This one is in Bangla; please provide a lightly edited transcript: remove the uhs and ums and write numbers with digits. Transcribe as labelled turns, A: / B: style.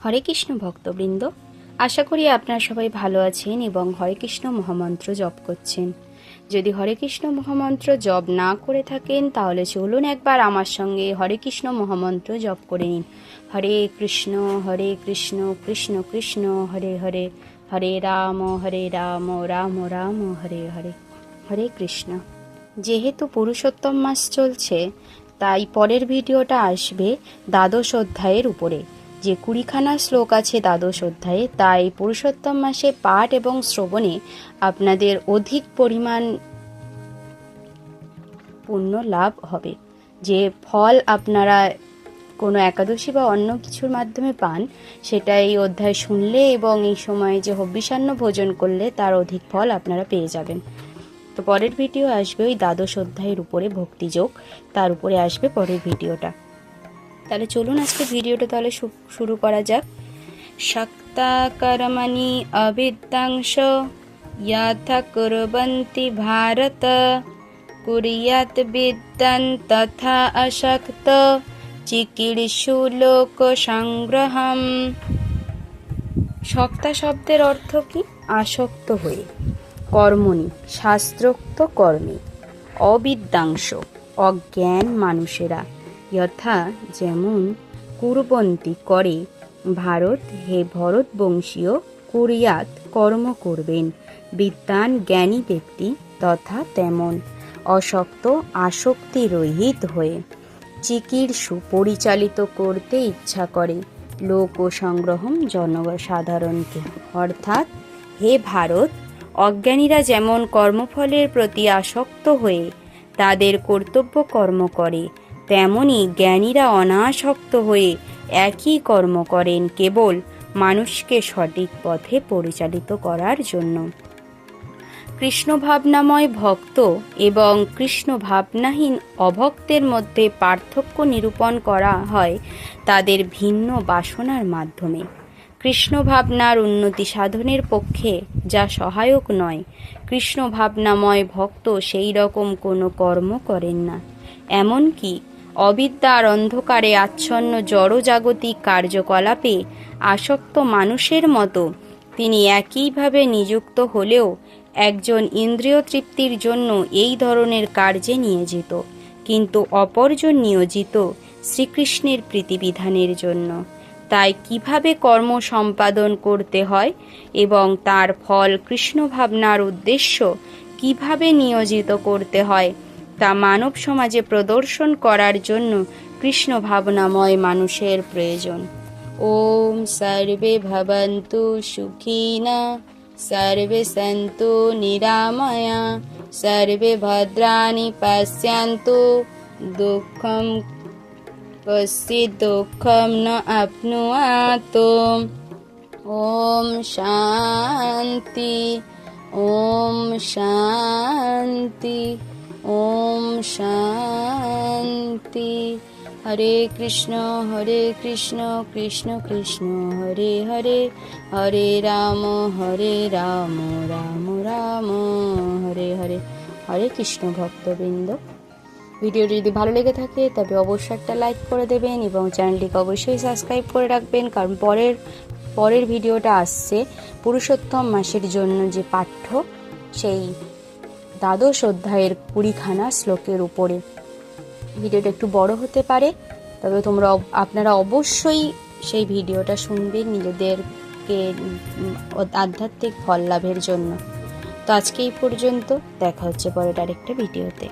A: হরে কৃষ্ণ ভক্তবৃন্দ, আশা করি আপনারা সবাই ভালো আছেন এবং হরে কৃষ্ণ মহামন্ত্র জপ করছেন। যদি হরে কৃষ্ণ মহামন্ত্র জপ না করে থাকেন তাহলে চলুন একবার আমার সঙ্গে হরে কৃষ্ণ মহামন্ত্র জপ করে নিন। হরে কৃষ্ণ কৃষ্ণ কৃষ্ণ হরে হরে, হরে রাম রাম রাম হরে হরে। হরে কৃষ্ণ। যেহেতু পুরুষোত্তম মাস চলছে, তাই পরের ভিডিওটা আসবে দ্বাদশ অধ্যায়ের উপরে। যে 20খানা শ্লোক আছে দ্বাদশ অধ্যায়ে, তাই পুরুষোত্তম মাসে পাঠ এবং শ্রবণে আপনাদের অধিক পরিমাণ পুণ্য লাভ হবে। যে ফল আপনারা কোনো একাদশী বা অন্য কিছুর মাধ্যমে পান, সেটা এই অধ্যায় শুনলে এবং এই সময়ে যে হবিষান্ন ভোজন করলে তার অধিক ফল আপনারা পেয়ে যাবেন। তো পরের ভিডিও আসবে ওই দ্বাদশ অধ্যায়ের উপরে, ভক্তিযোগ, তার উপরে আসবে পরের ভিডিওটা। তাহলে চলুন আজকে ভিডিওটা তাহলে শুরু করা যাক। শক্তা কর্মণি অবিদ্যাংশ যথা কুর্বন্তি ভারত, কুর্যাৎ বিদ্যান তথা অশক্ত চিকীর্ষু লোক সংগ্রহম। শক্তা শব্দের অর্থ কি? আসক্ত হয়ে, কর্মণি শাস্ত্রোক্ত কর্মে, অবিদ্যাংশ অজ্ঞান মানুষেরা, যথা যেমন, কুর্বন্তি করে, ভারত হে ভরতবংশীয়, কুর্যাৎ কর্ম করবেন, বিদ্বান জ্ঞানী ব্যক্তি, তথা তেমন, অশক্ত আসক্তি রহিত হয়ে, চিকীর্ষু পরিচালিত করতে ইচ্ছা করে, লোক ও সংগ্রহম জনসাধারণকে। অর্থাৎ হে ভারত, অজ্ঞানীরা যেমন কর্মফলের প্রতি আসক্ত হয়ে তাদের কর্তব্য কর্ম করে, তেমনি জ্ঞানীরা অনাসক্ত হয়ে একই কর্ম করেন কেবল মানুষকে সঠিক পথে পরিচালিত করার জন্য। কৃষ্ণ ভাবনাময় ভক্ত এবং কৃষ্ণ ভাবনাহীন অভক্তের মধ্যে পার্থক্য নিরূপণ করা হয় তাদের ভিন্ন বাসনার মাধ্যমে। কৃষ্ণ ভাবনার উন্নতি সাধনের পক্ষে যা সহায়ক নয়, কৃষ্ণ ভাবনাময় ভক্ত সেই রকম কোনো কর্ম করেন না। এমনকি অবিদ্যার অন্ধকারে আচ্ছন্ন জড়জাগতিক কার্যকলাপে আসক্ত মানুষের মতো তিনি একইভাবে নিযুক্ত হলেও একজন ইন্দ্রিয় তৃপ্তির জন্য এই ধরনের কার্যে নিয়োজিত, কিন্তু অপরজন নিয়োজিত শ্রীকৃষ্ণের প্রীতিবিধানের জন্য। তাই কিভাবে কর্ম সম্পাদন করতে হয় এবং তার ফল কৃষ্ণ ভাবনার উদ্দেশ্য কিভাবে নিয়োজিত করতে হয় তা মানব সমাজে প্রদর্শন করার জন্য কৃষ্ণ ভাবনাময় মানুষের প্রয়োজন। ওম সর্বে ভবন্তু সুখিনা, সর্বে সন্তু নিরাময়া, সর্বে ভদ্রাণি পশ্যন্তু, দুঃখম কশ্চিৎ দুঃখম ন আপ্নুয়াত। ওম শান্তি, ওম শান্তি, ওম শান্তি। হরে কৃষ্ণ কৃষ্ণ কৃষ্ণ হরে হরে, হরে রাম রাম রাম হরে হরে। হরে কৃষ্ণ ভক্তবৃন্দ, ভিডিওটি যদি ভালো লেগে থাকে তবে অবশ্যই একটা লাইক করে দেবেন এবং চ্যানেলটিকে অবশ্যই সাবস্ক্রাইব করে রাখবেন, কারণ পরের ভিডিওটা আসছে পুরুষোত্তম মাসের জন্য যে পাঠ্য, সেই দ্বাদশ অধ্যায়ের 20খানা শ্লোকের উপরে। ভিডিওটা একটু বড় হতে পারে, তবে আপনারা অবশ্যই সেই ভিডিওটা শুনবেন নিজেদেরকে আধ্যাত্মিক ফল লাভের জন্য। তো আজকে এই পর্যন্ত, দেখা হচ্ছে পরের আরেকটা ভিডিওতে।